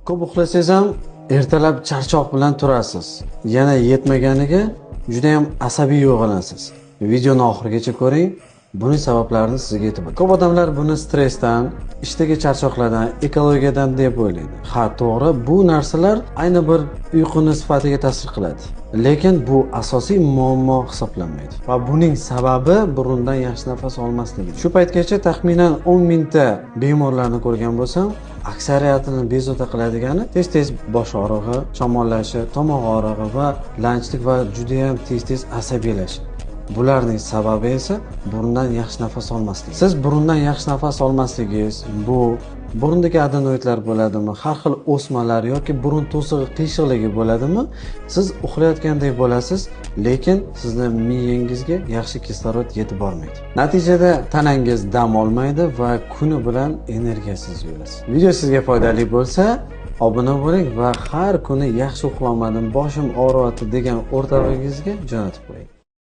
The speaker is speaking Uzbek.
Ko'p uxlasangiz ham ertalab charchoq bilan turasiz. Yana yetmaganiga juda ham asabiy uyg'onasiz. Videoni oxirigacha ko'ring. Buning sabablarini sizga aytib o'taman. Ko'p odamlar buni stressdan, ishdagi charchoqlardan, ekologiyadan deb o'ylaydi. Ha, to'g'ri, bu narsalar ayni bir uyquni sifatiga ta'sir qiladi. Lekin bu asosiy muammo hisoblanmaydi. Va buning sababi burundan yaxshi nafas olmasligi. Shu paytgacha taxminan 10 mingta bemorlarni ko'rgan bo'lsam, aksariyatini bezovta qiladigani tez-tez bosh og'rig'i, shamollashi, tomoq og'rig'i va lanjlik va juda ham tez-tez asabiylash. Bularning sababi esa burundan yaxshi nafas olmaslik. Siz burundan yaxshi nafas olmasligingiz, bu burundagi adenoidlar bo'ladimi, har xil o'smalar yoki burun to'sig'i qiyshiqligi bo'ladimi, siz uxlayotgandek bo'lasiz, lekin sizning miyangizga yaxshi kislorod yetib bormaydi. Natijada tanangiz dam olmaydi va kuni bilan energiyasiz yurasiz. Video sizga foydali bo'lsa, obuna bo'ling va har kuni yaxshi uxlamadim, boshim og'riyapti degan o'rtog'ingizga jo'natib qo'ying.